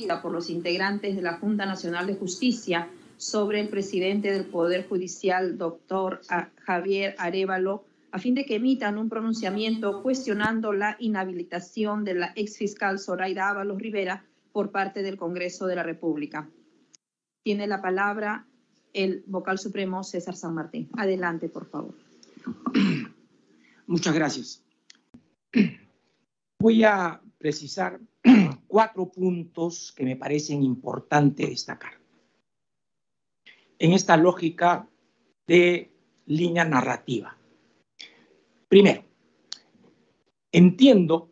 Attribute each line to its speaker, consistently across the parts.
Speaker 1: por los integrantes de la Junta Nacional de Justicia sobre el presidente del Poder Judicial, doctor Javier Arévalo, a fin de que emitan un pronunciamiento cuestionando la inhabilitación de la exfiscal Zoraida Ábalos Rivera por parte del Congreso de la República. Tiene la palabra el vocal supremo César San Martín. Adelante, por favor.
Speaker 2: Muchas gracias. Voy a precisar 4 puntos que me parecen importantes destacar en esta lógica de línea narrativa. Primero, entiendo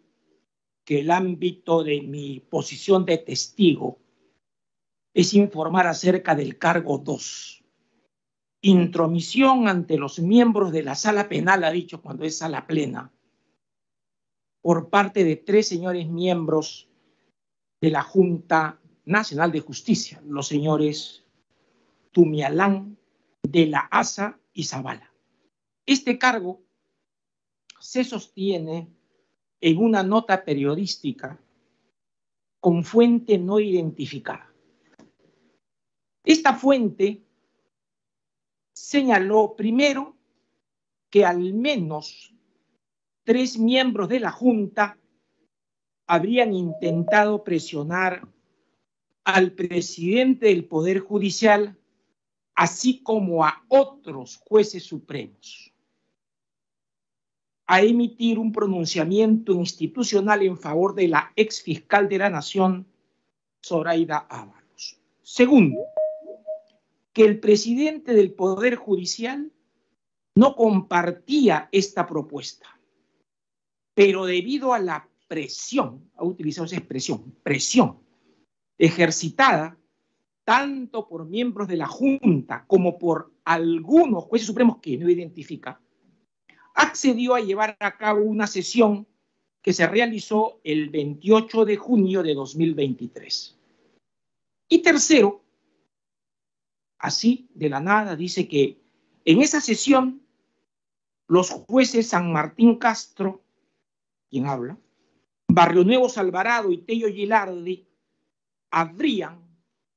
Speaker 2: que el ámbito de mi posición de testigo es informar acerca del cargo 2. Intromisión ante los miembros de la sala penal, ha dicho cuando es sala plena, por parte de 3 señores miembros de la Junta Nacional de Justicia, los señores Tumialán, de la Asa y Zavala. Este cargo se sostiene en una nota periodística con fuente no identificada. Esta fuente señaló primero que al menos 3 miembros de la Junta habrían intentado presionar al presidente del Poder Judicial, así como a otros jueces supremos, a emitir un pronunciamiento institucional en favor de la exfiscal de la Nación, Zoraida Ábalos. Segundo, que el presidente del Poder Judicial no compartía esta propuesta, pero debido a la presión, ha utilizado esa expresión, presión, ejercitada tanto por miembros de la Junta como por algunos jueces supremos que no identifica, accedió a llevar a cabo una sesión que se realizó el 28 de junio de 2023. Y tercero, así de la nada, dice que en esa sesión los jueces San Martín Castro, quien habla, Barrio Nuevo Alvarado y Tello Gilardi habrían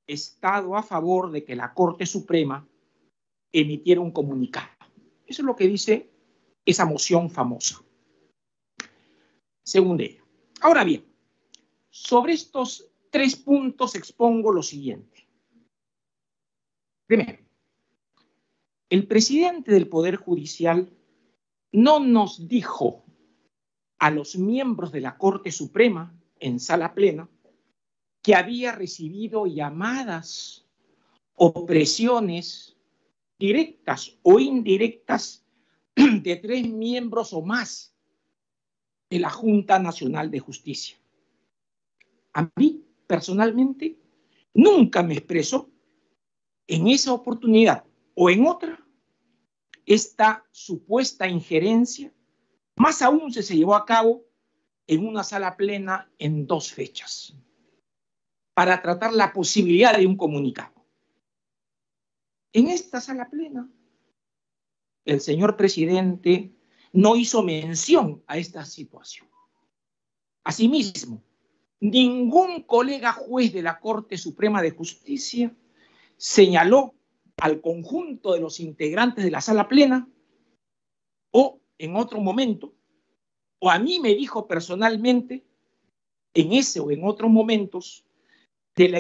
Speaker 2: estado a favor de que la Corte Suprema emitiera un comunicado. Eso es lo que dice esa moción famosa. Según ella. Ahora bien, sobre estos 3 puntos expongo lo siguiente. Primero, el presidente del Poder Judicial no nos dijo a los miembros de la Corte Suprema en sala plena que había recibido llamadas o presiones directas o indirectas de 3 miembros o más de la Junta Nacional de Justicia. A mí, personalmente, nunca me expresó en esa oportunidad o en otra esta supuesta injerencia, más aún se llevó a cabo en una sala plena en 2 fechas, para tratar la posibilidad de un comunicado. En esta sala plena, el señor presidente no hizo mención a esta situación. Asimismo, ningún colega juez de la Corte Suprema de Justicia señaló al conjunto de los integrantes de la sala plena o en otro momento, o a mí me dijo personalmente en ese o en otros momentos de la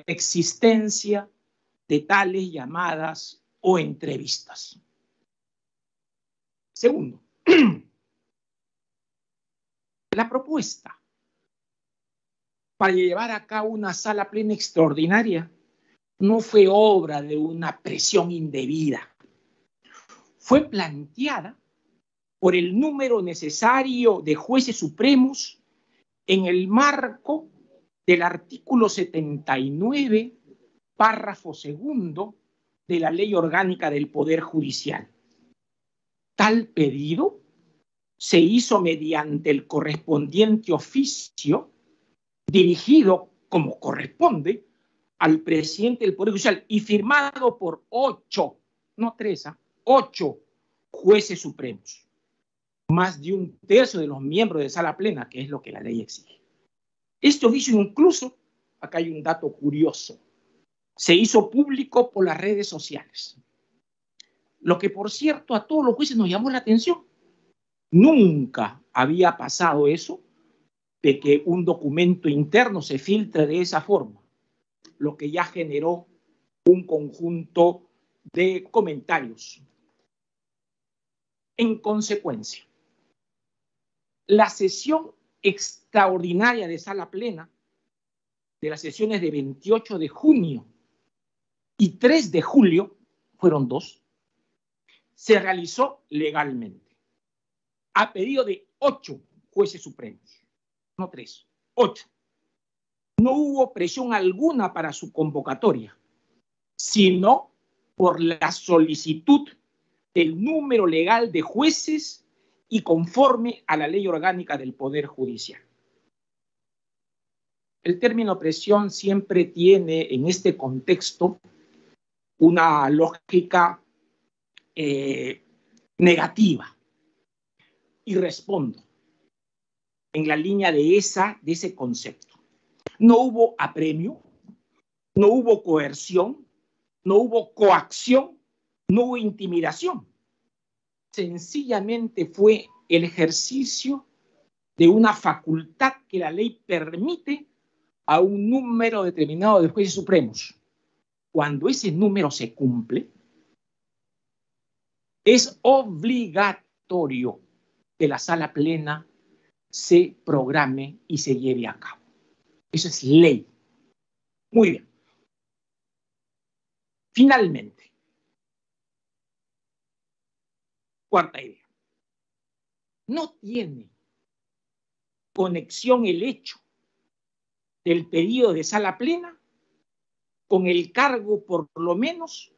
Speaker 2: existencia de tales llamadas o entrevistas. Segundo, la propuesta para llevar a cabo una sala plena extraordinaria no fue obra de una presión indebida. Fue planteada por el número necesario de jueces supremos en el marco del artículo 79, párrafo 2 de la Ley Orgánica del Poder Judicial. Tal pedido se hizo mediante el correspondiente oficio dirigido, como corresponde, al presidente del Poder Judicial y firmado por 8, no 3, 8 jueces supremos, más de 1/3 de los miembros de sala plena, que es lo que la ley exige. Este oficio incluso acá hay un dato curioso, se hizo público por las redes sociales. Lo que, por cierto, a todos los jueces nos llamó la atención. Nunca había pasado eso, de que un documento interno se filtre de esa forma, lo que ya generó un conjunto de comentarios. En consecuencia, la sesión extraordinaria de sala plena de las sesiones de 28 de junio y 3 de julio, fueron dos, se realizó legalmente, a pedido de 8 jueces supremos, no 3, 8. No hubo presión alguna para su convocatoria, sino por la solicitud del número legal de jueces y conforme a la ley orgánica del Poder Judicial. El término presión siempre tiene en este contexto una lógica negativa. Y respondo en la línea de ese concepto. No hubo apremio, no hubo coerción, no hubo coacción, no hubo intimidación. Sencillamente fue el ejercicio de una facultad que la ley permite a un número determinado de jueces supremos. Cuando ese número se cumple, es obligatorio que la sala plena se programe y se lleve a cabo. Eso es ley. Muy bien. Finalmente, cuarta idea. No tiene conexión el hecho del pedido de sala plena con el cargo, por lo menos,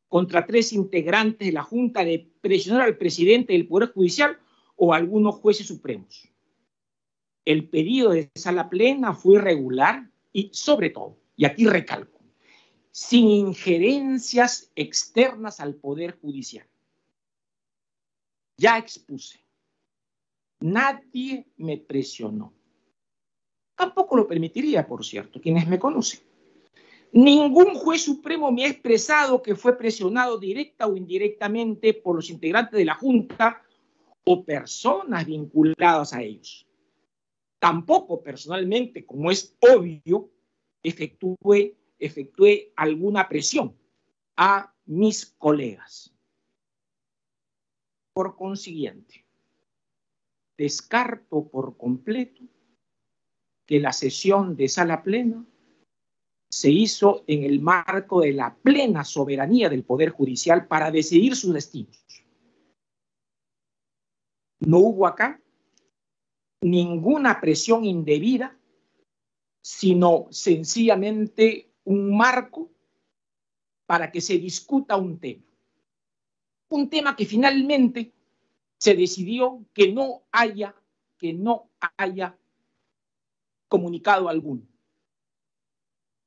Speaker 2: contra 3 integrantes de la Junta de presionar al presidente del Poder Judicial o a algunos jueces supremos. El pedido de sala plena fue regular y, sobre todo, y aquí recalco, sin injerencias externas al Poder Judicial. Ya expuse. Nadie me presionó. Tampoco lo permitiría, por cierto, quienes me conocen. Ningún juez supremo me ha expresado que fue presionado directa o indirectamente por los integrantes de la Junta o personas vinculadas a ellos. Tampoco personalmente, como es obvio, efectué alguna presión a mis colegas. Por consiguiente, descarto por completo que la sesión de sala plena se hizo en el marco de la plena soberanía del Poder Judicial para decidir sus destinos. No hubo acá ninguna presión indebida, sino sencillamente un marco para que se discuta un tema. Un tema que finalmente se decidió que no haya comunicado alguno.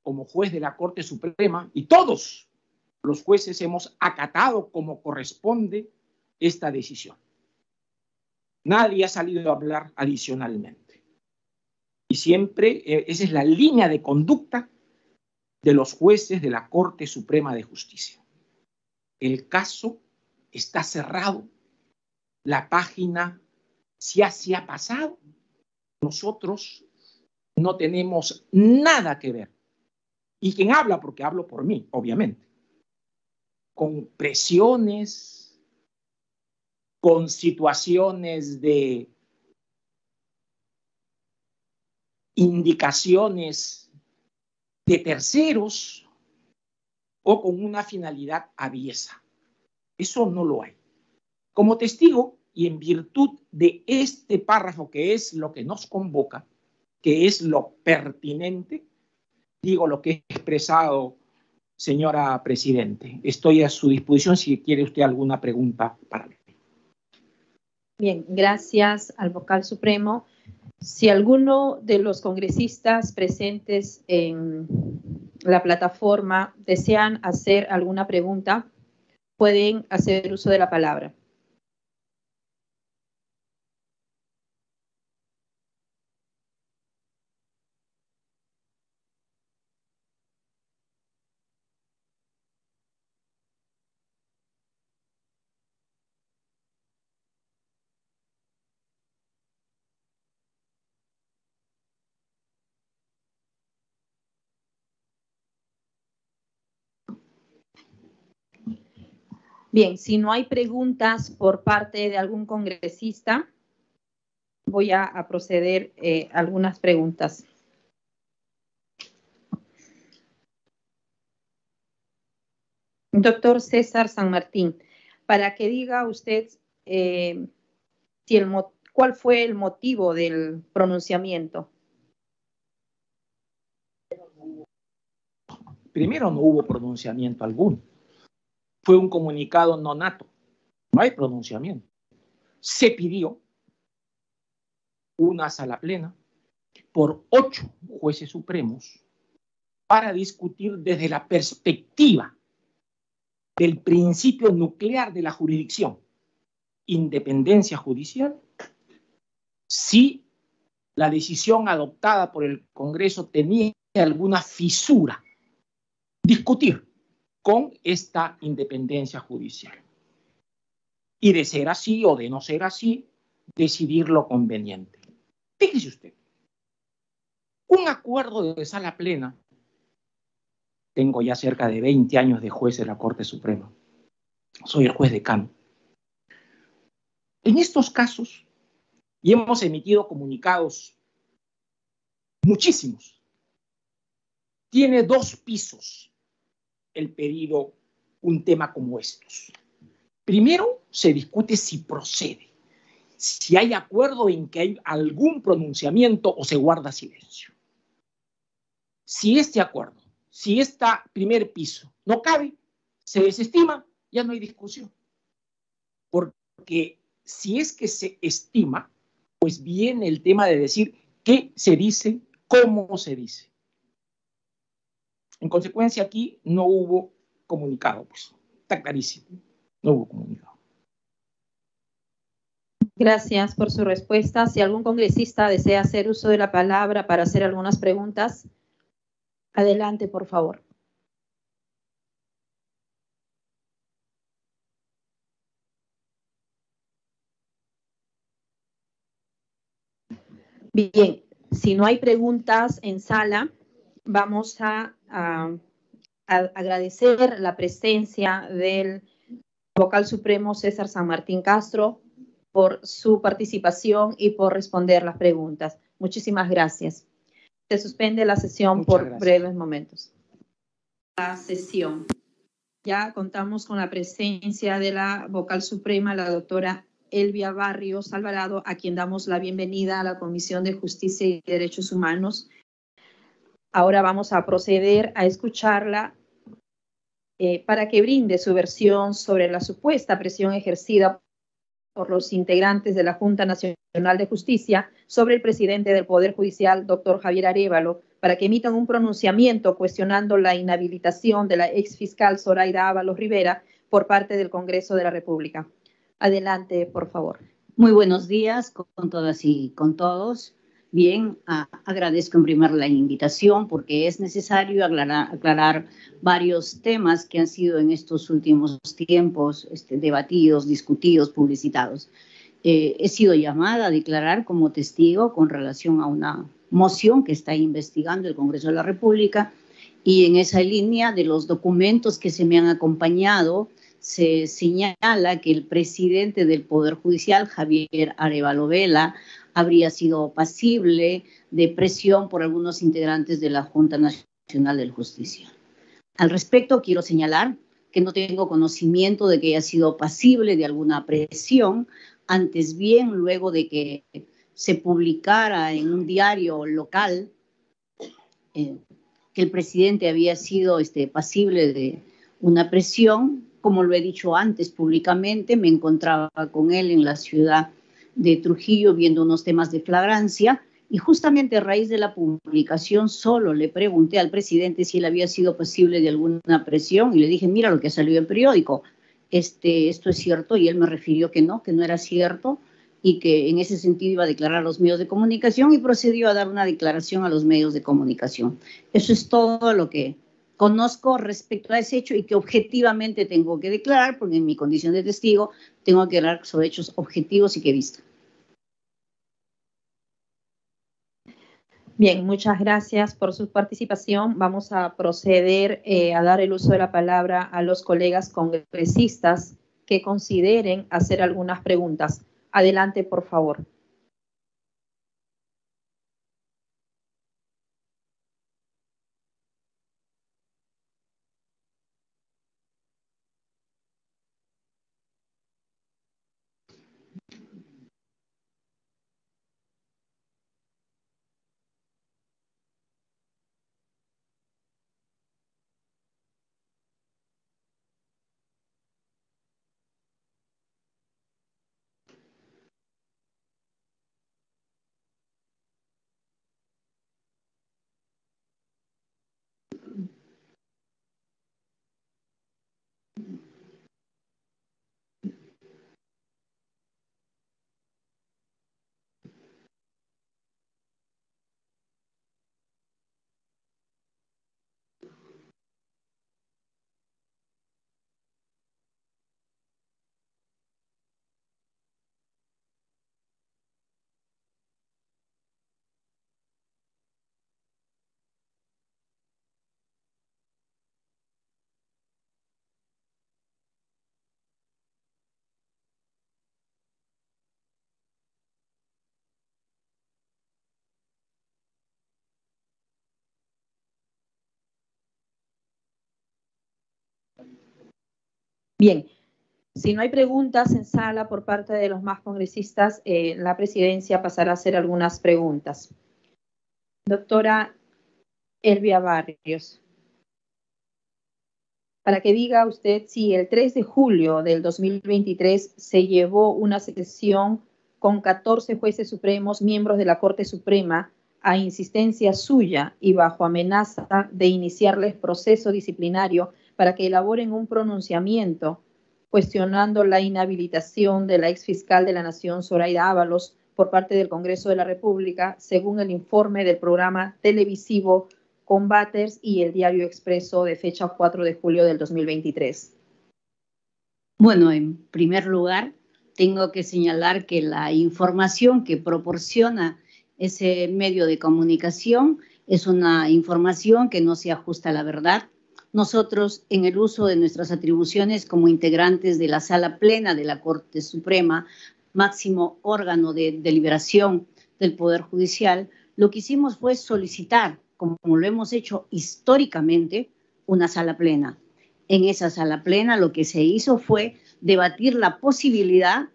Speaker 2: Como juez de la Corte Suprema, y todos los jueces hemos acatado como corresponde esta decisión. Nadie ha salido a hablar adicionalmente. Y siempre esa es la línea de conducta de los jueces de la Corte Suprema de Justicia. El caso está cerrado. La página ya se ha pasado. Nosotros no tenemos nada que ver. Y quien habla, porque hablo por mí, obviamente, con presiones, con situaciones de indicaciones de terceros o con una finalidad aviesa. Eso no lo hay. Como testigo y en virtud de este párrafo que es lo que nos convoca, que es lo pertinente, digo lo que he expresado, señora Presidente. Estoy a su disposición si quiere usted alguna pregunta para mí.
Speaker 1: Bien, gracias al vocal supremo. Si alguno de los congresistas presentes en la plataforma desean hacer alguna pregunta, pueden hacer uso de la palabra. Bien, si no hay preguntas por parte de algún congresista, voy a proceder a algunas preguntas. Doctor César San Martín, para que diga usted cuál fue el motivo del pronunciamiento.
Speaker 2: Primero, no hubo pronunciamiento alguno. Fue un comunicado no nato. No hay pronunciamiento. Se pidió una sala plena por 8 jueces supremos para discutir desde la perspectiva del principio nuclear de la jurisdicción, independencia judicial, si la decisión adoptada por el Congreso tenía alguna fisura, discutir con esta independencia judicial. Y de ser así o de no ser así, decidir lo conveniente. Fíjese usted, un acuerdo de sala plena, tengo ya cerca de 20 años de juez de la Corte Suprema, soy el juez decano. En estos casos, y hemos emitido comunicados muchísimos, tiene 2 pisos el pedido, un tema como estos. Primero, se discute si procede, si hay acuerdo en que hay algún pronunciamiento o se guarda silencio. Si este acuerdo, si este primer piso no cabe, se desestima, ya no hay discusión. Porque si es que se estima, pues viene el tema de decir qué se dice, cómo se dice. En consecuencia, aquí no hubo comunicado, pues está clarísimo, no hubo comunicado.
Speaker 1: Gracias por su respuesta. Si algún congresista desea hacer uso de la palabra para hacer algunas preguntas, adelante, por favor. Bien, si no hay preguntas en sala, vamos a agradecer la presencia del vocal supremo César San Martín Castro por su participación y por responder las preguntas. Muchísimas gracias. Se suspende la sesión por breves momentos. La sesión. Ya contamos con la presencia de la vocal suprema, la doctora Elvia Barrios Alvarado, a quien damos la bienvenida a la Comisión de Justicia y Derechos Humanos. Ahora vamos a proceder a escucharla para que brinde su versión sobre la supuesta presión ejercida por los integrantes de la Junta Nacional de Justicia sobre el presidente del Poder Judicial, doctor Javier Arévalo, para que emitan un pronunciamiento cuestionando la inhabilitación de la exfiscal Zoraida Ábalos Rivera por parte del Congreso de la República. Adelante, por favor.
Speaker 3: Muy buenos días con todas y con todos. Bien, agradezco en primer lugar la invitación porque es necesario aclarar varios temas que han sido en estos últimos tiempos debatidos, discutidos, publicitados. He sido llamada a declarar como testigo con relación a una moción que está investigando el Congreso de la República y en esa línea de los documentos que se me han acompañado se señala que el presidente del Poder Judicial, Javier Arévalo Vela, habría sido pasible de presión por algunos integrantes de la Junta Nacional de Justicia. Al respecto, quiero señalar que no tengo conocimiento de que haya sido pasible de alguna presión, antes bien, luego de que se publicara en un diario local que el presidente había sido pasible de una presión, como lo he dicho antes públicamente, me encontraba con él en la ciudad de Trujillo viendo unos temas de flagrancia y justamente a raíz de la publicación solo le pregunté al presidente si él había sido pasible de alguna presión y le dije, mira lo que salió en el periódico, esto es cierto, y él me refirió que no era cierto y que en ese sentido iba a declarar a los medios de comunicación y procedió a dar una declaración a los medios de comunicación. Eso es todo lo que conozco respecto a ese hecho y que objetivamente tengo que declarar, porque en mi condición de testigo tengo que hablar sobre hechos objetivos y que he visto.
Speaker 1: Bien, muchas gracias por su participación. Vamos a proceder a dar el uso de la palabra a los colegas congresistas que consideren hacer algunas preguntas. Adelante, por favor. Bien, si no hay preguntas en sala por parte de los más congresistas, la presidencia pasará a hacer algunas preguntas. Doctora Elvia Barrios, para que diga usted si el 3 de julio del 2023 se llevó una sesión con 14 jueces supremos, miembros de la Corte Suprema, a insistencia suya y bajo amenaza de iniciarles proceso disciplinario para que elaboren un pronunciamiento cuestionando la inhabilitación de la exfiscal de la Nación, Zoraida Ábalos, por parte del Congreso de la República, según el informe del programa televisivo Combaters y el Diario Expreso de fecha 4 de julio del 2023.
Speaker 3: Bueno, en primer lugar, tengo que señalar que la información que proporciona ese medio de comunicación es una información que no se ajusta a la verdad. Nosotros, en el uso de nuestras atribuciones como integrantes de la Sala Plena de la Corte Suprema, máximo órgano de deliberación del Poder Judicial, lo que hicimos fue solicitar, como lo hemos hecho históricamente, una sala plena. En esa sala plena lo que se hizo fue debatir la posibilidad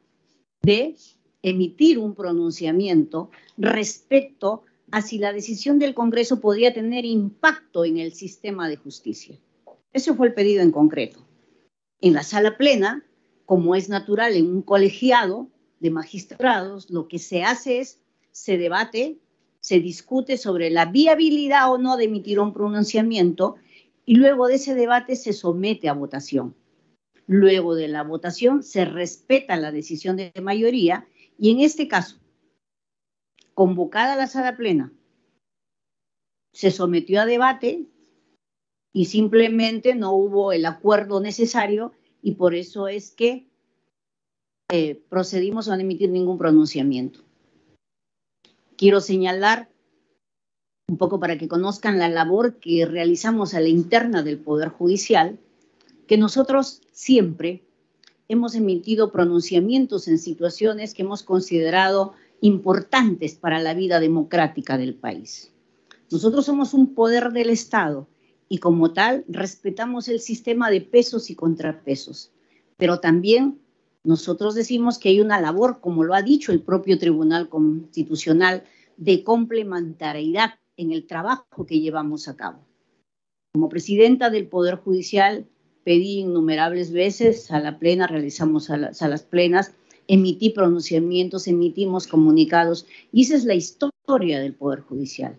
Speaker 3: de emitir un pronunciamiento respecto a si la decisión del Congreso podría tener impacto en el sistema de justicia. Ese fue el pedido en concreto. En la sala plena, como es natural en un colegiado de magistrados, lo que se hace es, se debate, se discute sobre la viabilidad o no de emitir un pronunciamiento y luego de ese debate se somete a votación. Luego de la votación se respeta la decisión de mayoría y en este caso, convocada la sala plena, se sometió a debate y simplemente no hubo el acuerdo necesario y por eso es que procedimos a no emitir ningún pronunciamiento. Quiero señalar, un poco para que conozcan la labor que realizamos a la interna del Poder Judicial, que nosotros siempre hemos emitido pronunciamientos en situaciones que hemos considerado importantes para la vida democrática del país. Nosotros somos un poder del Estado y como tal respetamos el sistema de pesos y contrapesos, pero también nosotros decimos que hay una labor, como lo ha dicho el propio Tribunal Constitucional, de complementariedad en el trabajo que llevamos a cabo. Como presidenta del Poder Judicial, pedí innumerables veces a la plena, realizamos salas plenas, emití pronunciamientos, emitimos comunicados, y esa es la historia del Poder Judicial.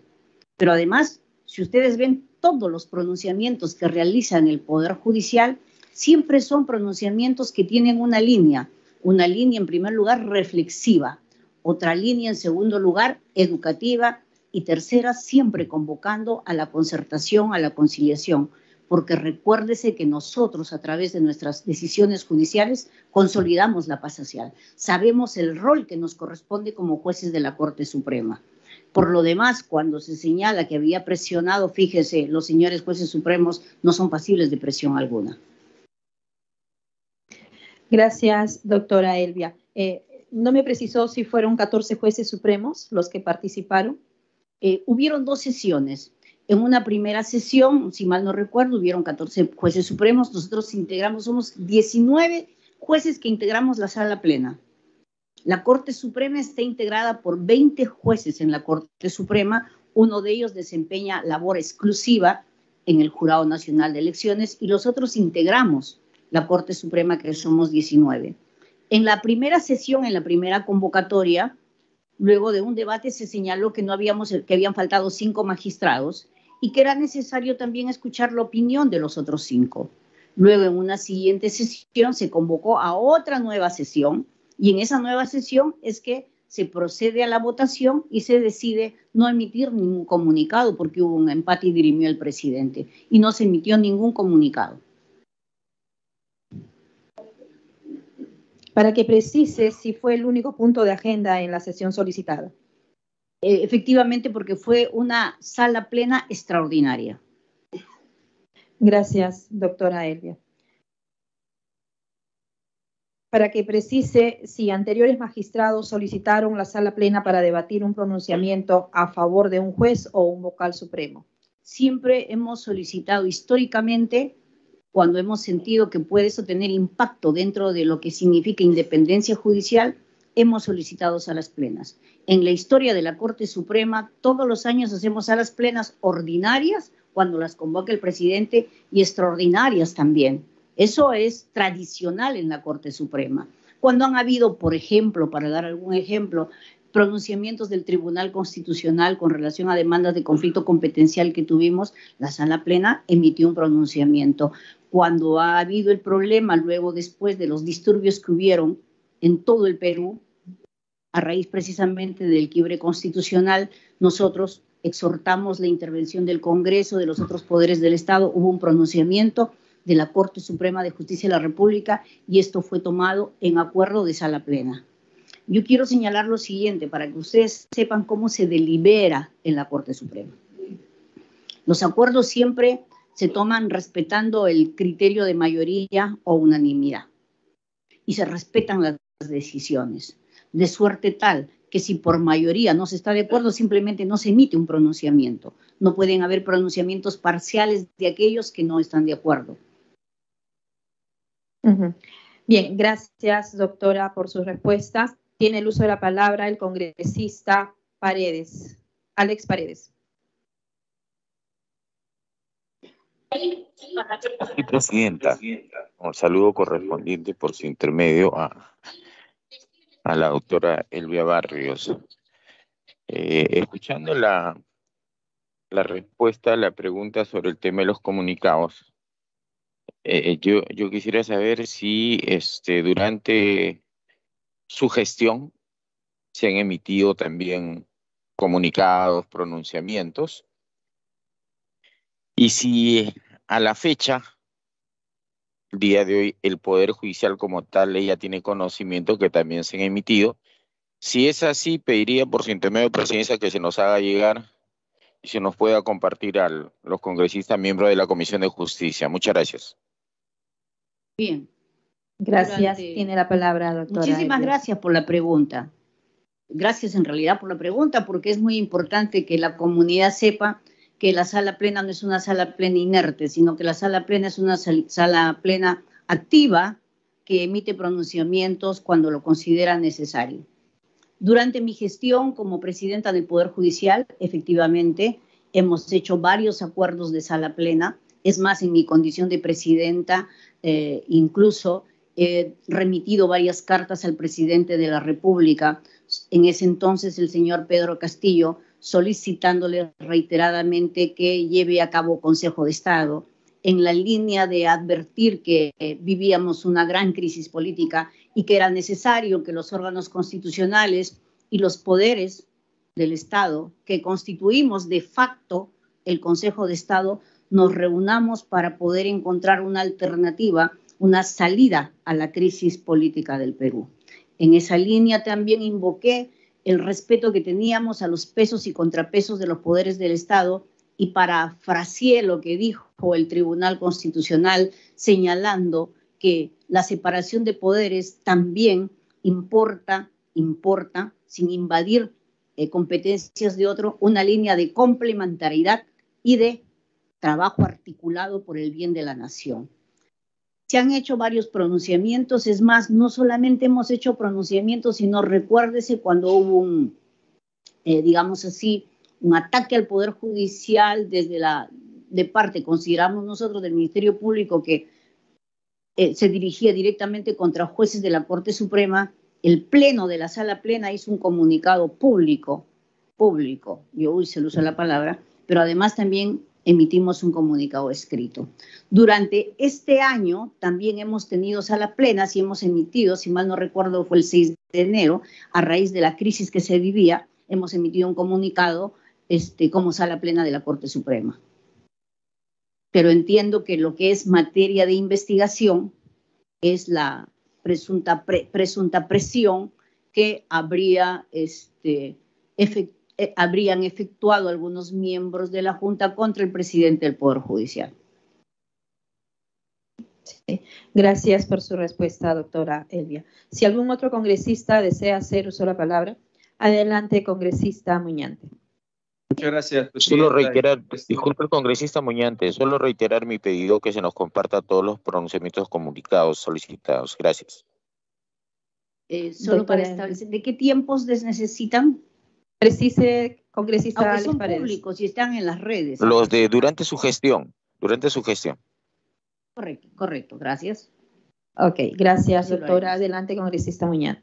Speaker 3: Pero además, si ustedes ven todos los pronunciamientos que realizan el Poder Judicial, siempre son pronunciamientos que tienen una línea en primer lugar reflexiva, otra línea en segundo lugar educativa y tercera siempre convocando a la concertación, a la conciliación, porque recuérdese que nosotros a través de nuestras decisiones judiciales consolidamos la paz social. Sabemos el rol que nos corresponde como jueces de la Corte Suprema. Por lo demás, cuando se señala que había presionado, fíjese, los señores jueces supremos no son pasibles de presión alguna.
Speaker 1: Gracias, doctora Elvia. No me precisó si fueron 14 jueces supremos los que participaron.
Speaker 3: Hubieron 2 sesiones. En una primera sesión, si mal no recuerdo, hubieron 14 jueces supremos. Nosotros integramos, somos 19 jueces que integramos la sala plena. La Corte Suprema está integrada por 20 jueces en la Corte Suprema. Uno de ellos desempeña labor exclusiva en el Jurado Nacional de Elecciones y los otros integramos la Corte Suprema, que somos 19. En la primera sesión, en la primera convocatoria, luego de un debate se señaló que habían faltado 5 magistrados y que era necesario también escuchar la opinión de los otros 5. Luego, en una siguiente sesión, se convocó a otra nueva sesión y en esa nueva sesión es que se procede a la votación y se decide no emitir ningún comunicado porque hubo un empate y dirimió el presidente y no se emitió ningún comunicado.
Speaker 1: Para que precise si fue el único punto de agenda en la sesión solicitada.
Speaker 3: Efectivamente, porque fue una sala plena extraordinaria.
Speaker 1: Gracias, doctora Elvia. Para que precise si anteriores magistrados solicitaron la sala plena para debatir un pronunciamiento a favor de un juez o un vocal supremo.
Speaker 3: Siempre hemos solicitado históricamente, cuando hemos sentido que puede eso tener impacto dentro de lo que significa independencia judicial, hemos solicitado salas plenas. En la historia de la Corte Suprema, todos los años hacemos salas plenas ordinarias cuando las convoca el presidente y extraordinarias también. Eso es tradicional en la Corte Suprema. Cuando han habido, por ejemplo, para dar algún ejemplo, pronunciamientos del Tribunal Constitucional con relación a demandas de conflicto competencial que tuvimos, la sala plena emitió un pronunciamiento. Cuando ha habido el problema, luego después de los disturbios que hubieron en todo el Perú, a raíz precisamente del quiebre constitucional, nosotros exhortamos la intervención del Congreso, de los otros poderes del Estado, hubo un pronunciamiento de la Corte Suprema de Justicia de la República y esto fue tomado en acuerdo de sala plena. Yo quiero señalar lo siguiente para que ustedes sepan cómo se delibera en la Corte Suprema. Los acuerdos siempre se toman respetando el criterio de mayoría o unanimidad y se respetan las decisiones, de suerte tal que si por mayoría no se está de acuerdo, simplemente no se emite un pronunciamiento. No pueden haber pronunciamientos parciales de aquellos que no están de acuerdo.
Speaker 1: Bien, gracias, doctora, por sus respuestas. Tiene el uso de la palabra el congresista Paredes, Alex Paredes.
Speaker 4: Sí, presidenta, un saludo correspondiente por su intermedio a la doctora Elvia Barrios. Escuchando la respuesta a la pregunta sobre el tema de los comunicados, yo quisiera saber si durante su gestión se han emitido también comunicados, pronunciamientos, y si a la fecha, el día de hoy, el Poder Judicial como tal ya tiene conocimiento que también se han emitido. Si es así, pediría por su intermedio, presidencia, que se nos haga llegar y se nos pueda compartir a los congresistas miembros de la Comisión de Justicia. Muchas gracias.
Speaker 3: Bien.
Speaker 1: Gracias. Tiene la palabra, doctora.
Speaker 3: Muchísimas gracias por la pregunta. Gracias en realidad por la pregunta, porque es muy importante que la comunidad sepa que la sala plena no es una sala plena inerte, sino que la sala plena es una sala plena activa que emite pronunciamientos cuando lo considera necesario. Durante mi gestión como presidenta del Poder Judicial, efectivamente, hemos hecho varios acuerdos de sala plena. Es más, en mi condición de presidenta, incluso he remitido varias cartas al presidente de la República, en ese entonces el señor Pedro Castillo, solicitándole reiteradamente que lleve a cabo Consejo de Estado, en la línea de advertir que vivíamos una gran crisis política y que era necesario que los órganos constitucionales y los poderes del Estado, que constituimos de facto el Consejo de Estado, nos reunamos para poder encontrar una alternativa, una salida a la crisis política del Perú. En esa línea también invoqué el respeto que teníamos a los pesos y contrapesos de los poderes del Estado y parafraseé lo que dijo el Tribunal Constitucional señalando que la separación de poderes también importa, sin invadir competencias de otro, una línea de complementariedad y de trabajo articulado por el bien de la nación. Se han hecho varios pronunciamientos, es más, no solamente hemos hecho pronunciamientos, sino recuérdese cuando hubo digamos así, un ataque al Poder Judicial de parte, consideramos nosotros, del Ministerio Público, que se dirigía directamente contra jueces de la Corte Suprema. El Pleno de la Sala Plena hizo un comunicado público, yo hoy se lo uso la palabra, pero además también emitimos un comunicado escrito. Durante este año también hemos tenido salas plenas y hemos emitido, si mal no recuerdo fue el 6 de enero, a raíz de la crisis que se vivía, hemos emitido un comunicado como sala plena de la Corte Suprema. Pero entiendo que lo que es materia de investigación es la presunta presión que habrían efectuado algunos miembros de la Junta contra el presidente del Poder Judicial.
Speaker 1: Sí. Gracias por su respuesta, doctora Elvia. Si algún otro congresista desea hacer uso de la palabra, adelante, congresista Muñante.
Speaker 5: Muchas gracias, presidenta.
Speaker 4: Solo reiterar, disculpe el congresista Muñante, solo reiterar mi pedido que se nos comparta todos los pronunciamientos comunicados solicitados. Gracias.
Speaker 3: Solo para establecer, ¿de qué tiempos necesitan?
Speaker 1: Precise, congresista
Speaker 3: Aunque
Speaker 1: Alex
Speaker 3: son
Speaker 1: Paredes.
Speaker 3: públicos y están en las redes.
Speaker 4: Los de durante su gestión.
Speaker 3: Correcto, gracias.
Speaker 1: Ok, gracias,
Speaker 3: Sí,
Speaker 1: doctora. Adelante, congresista Muñante.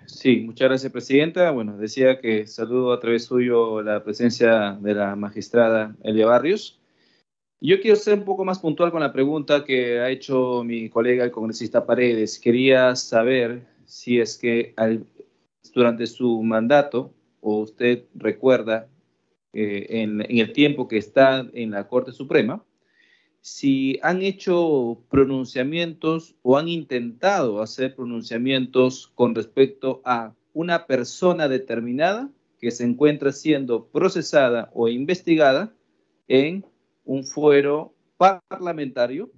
Speaker 5: Sí, muchas gracias, presidenta. Bueno, decía que saludo a través suyo la presencia de la magistrada Elvia Barrios. Yo quiero ser un poco más puntual con la pregunta que ha hecho mi colega, el congresista Paredes. Quería saber si es que durante su mandato, o usted recuerda en el tiempo que está en la Corte Suprema, si han hecho pronunciamientos o han intentado hacer pronunciamientos con respecto a una persona determinada que se encuentra siendo procesada o investigada en un fuero parlamentario,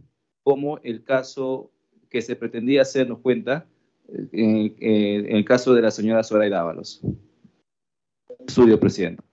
Speaker 5: como el caso que se pretendía hacernos cuenta en el caso de la señora Zoraida Ábalos. Estudio, presidente.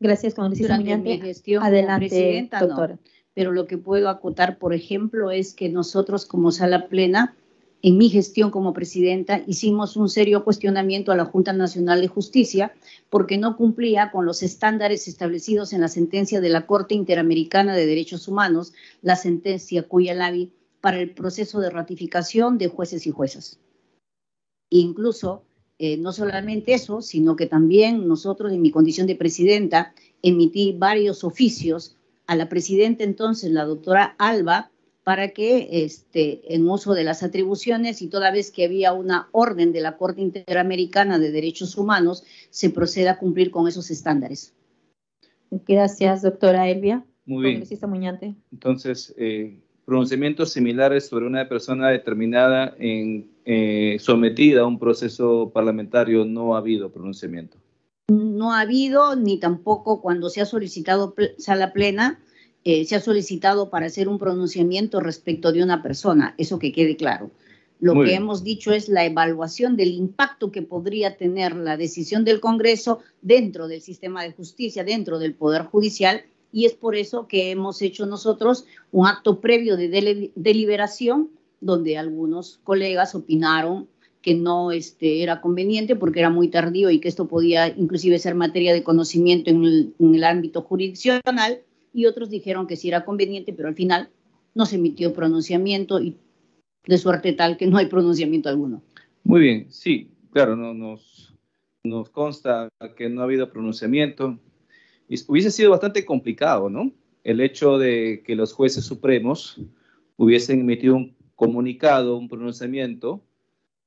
Speaker 1: Gracias, congresista
Speaker 3: Durante
Speaker 1: Muñante.
Speaker 3: mi gestión
Speaker 1: Adelante,
Speaker 3: como presidenta,
Speaker 1: doctora.
Speaker 3: no. Pero lo que puedo acotar, por ejemplo, es que nosotros como sala plena, en mi gestión como presidenta, hicimos un serio cuestionamiento a la Junta Nacional de Justicia porque no cumplía con los estándares establecidos en la sentencia de la Corte Interamericana de Derechos Humanos, la sentencia Cuyalabi, para el proceso de ratificación de jueces y juezas. Incluso, no solamente eso, sino que también nosotros, en mi condición de presidenta, emití varios oficios a la presidenta entonces, la doctora Alba, para que en uso de las atribuciones y toda vez que había una orden de la Corte Interamericana de Derechos Humanos, se proceda a cumplir con esos estándares.
Speaker 1: Gracias, doctora Elvia.
Speaker 5: Muy bien.
Speaker 1: Congresista Muñante.
Speaker 5: Entonces, pronunciamientos similares sobre una persona determinada sometida a un proceso parlamentario no ha habido pronunciamiento.
Speaker 3: No ha habido, ni tampoco cuando se ha solicitado sala plena, se ha solicitado para hacer un pronunciamiento respecto de una persona, eso que quede claro. Lo
Speaker 5: Muy
Speaker 3: que
Speaker 5: bien.
Speaker 3: hemos dicho es la evaluación del impacto que podría tener la decisión del Congreso dentro del sistema de justicia, dentro del Poder Judicial, y es por eso que hemos hecho nosotros un acto previo de deliberación, donde algunos colegas opinaron que no era conveniente porque era muy tardío y que esto podía inclusive ser materia de conocimiento en el ámbito jurisdiccional, y otros dijeron que sí era conveniente, pero al final no se emitió pronunciamiento y de suerte tal que no hay pronunciamiento alguno.
Speaker 5: Muy bien, sí, claro, nos consta que no ha habido pronunciamiento. Y hubiese sido bastante complicado, ¿no? El hecho de que los jueces supremos hubiesen emitido un comunicado, un pronunciamiento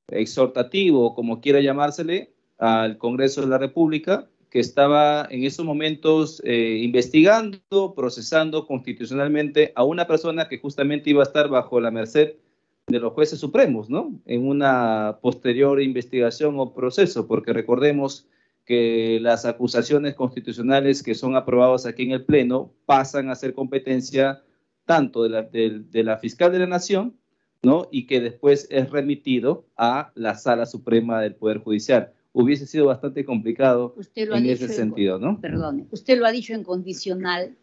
Speaker 5: exhortativo, como quiera llamársele, al Congreso de la República, que estaba en esos momentos investigando, procesando constitucionalmente a una persona que justamente iba a estar bajo la merced de los jueces supremos, ¿no? En una posterior investigación o proceso, porque recordemos que las acusaciones constitucionales que son aprobadas aquí en el Pleno pasan a ser competencia tanto de la fiscal de la Nación ¿no? Y que después es remitido a la Sala Suprema del Poder Judicial. Hubiese sido bastante complicado en ese sentido, ¿no?
Speaker 3: Perdone, usted lo ha dicho en condicional,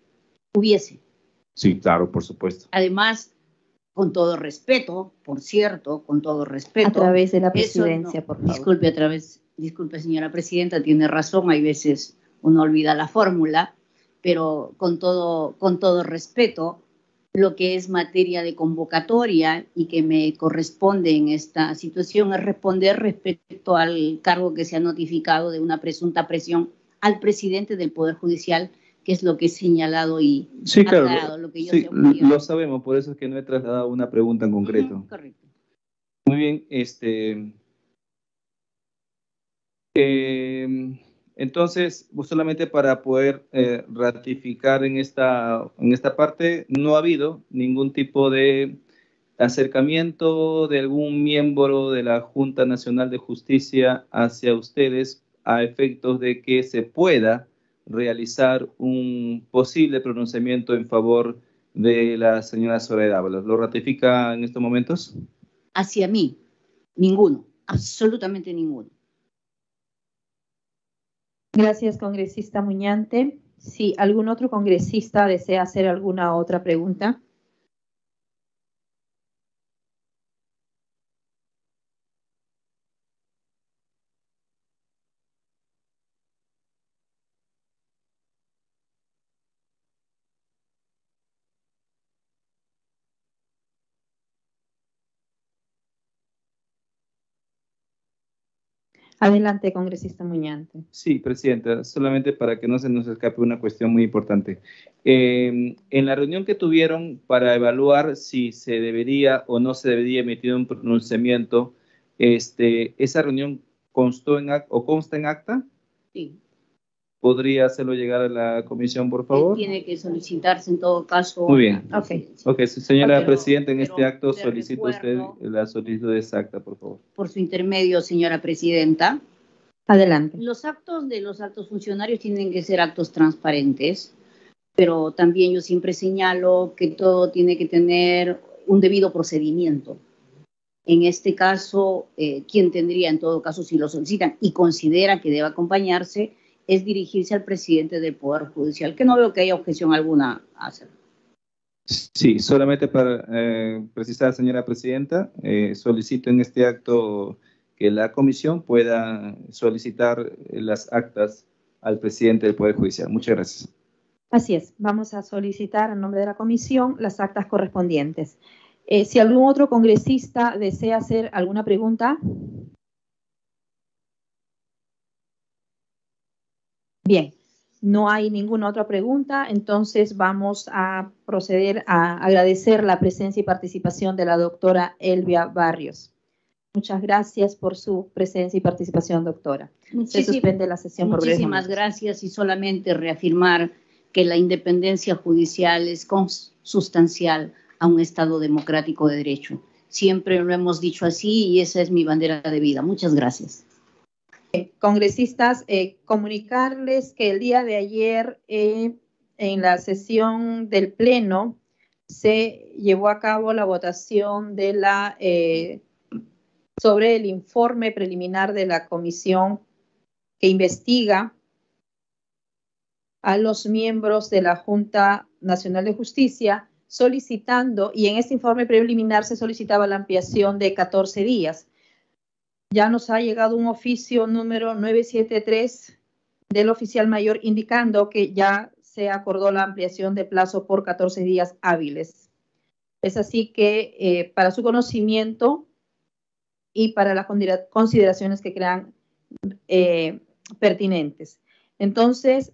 Speaker 3: hubiese.
Speaker 5: Sí, claro, por supuesto.
Speaker 3: Además, con todo respeto, por cierto, con todo respeto.
Speaker 1: A través de la presidencia, por favor.
Speaker 3: Disculpe, señora presidenta, tiene razón, hay veces uno olvida la fórmula, pero con todo respeto, lo que es materia de convocatoria y que me corresponde en esta situación es responder respecto al cargo que se ha notificado de una presunta presión al presidente del Poder Judicial, que es lo que he señalado y
Speaker 5: sí, claro,
Speaker 3: aclarado, lo que yo
Speaker 5: sí, lo sabemos, por eso es que no he trasladado una pregunta en concreto.
Speaker 3: Correcto.
Speaker 5: Muy bien, entonces, solamente para poder ratificar en esta parte, no ha habido ningún tipo de acercamiento de algún miembro de la Junta Nacional de Justicia hacia ustedes a efectos de que se pueda realizar un posible pronunciamiento en favor de la señora Zoraida Ábalos. ¿Lo ratifica en estos momentos?
Speaker 3: Hacia mí, ninguno, absolutamente ninguno.
Speaker 1: Gracias, congresista Muñante. Si algún otro congresista desea hacer alguna otra pregunta. Adelante, congresista Muñante.
Speaker 5: Sí, presidenta, solamente para que no se nos escape una cuestión muy importante. En la reunión que tuvieron para evaluar si se debería o no se debería emitir un pronunciamiento, ¿esa reunión consta en acta?
Speaker 3: Sí.
Speaker 5: ¿Podría hacerlo llegar a la comisión, por favor?
Speaker 3: Tiene que solicitarse en todo caso.
Speaker 5: Muy bien.
Speaker 1: Ok,
Speaker 5: señora presidenta, en este acto solicito
Speaker 3: recuerdo,
Speaker 5: usted la solicitud exacta, por favor.
Speaker 3: Por su intermedio, señora presidenta.
Speaker 1: Adelante.
Speaker 3: Los actos de los altos funcionarios tienen que ser actos transparentes, pero también yo siempre señalo que todo tiene que tener un debido procedimiento. En este caso, quien tendría en todo caso, si lo solicitan y considera que debe acompañarse, es dirigirse al presidente del Poder Judicial, que no veo que haya objeción alguna a hacerlo.
Speaker 5: Sí, solamente para precisar, señora presidenta, solicito en este acto que la comisión pueda solicitar las actas al presidente del Poder Judicial. Muchas gracias.
Speaker 1: Así es, vamos a solicitar en nombre de la comisión las actas correspondientes. Si algún otro congresista desea hacer alguna pregunta. Bien, no hay ninguna otra pregunta, entonces vamos a proceder a agradecer la presencia y participación de la doctora Elvia Barrios. Muchas gracias por su presencia y participación, doctora. Se suspende la sesión por breves
Speaker 3: Muchísimas
Speaker 1: momentos.
Speaker 3: gracias y solamente reafirmar que la independencia judicial es consustancial a un Estado democrático de derecho. Siempre lo hemos dicho así y esa es mi bandera de vida. Muchas gracias.
Speaker 1: Congresistas, comunicarles que el día de ayer en la sesión del Pleno se llevó a cabo la votación de sobre el informe preliminar de la comisión que investiga a los miembros de la Junta Nacional de Justicia solicitando, y en este informe preliminar se solicitaba la ampliación de 14 días. Ya nos ha llegado un oficio número 973 del oficial mayor indicando que ya se acordó la ampliación de plazo por 14 días hábiles. Es así que para su conocimiento y para las consideraciones que crean pertinentes. Entonces,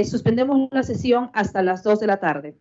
Speaker 1: suspendemos la sesión hasta las 2 de la tarde.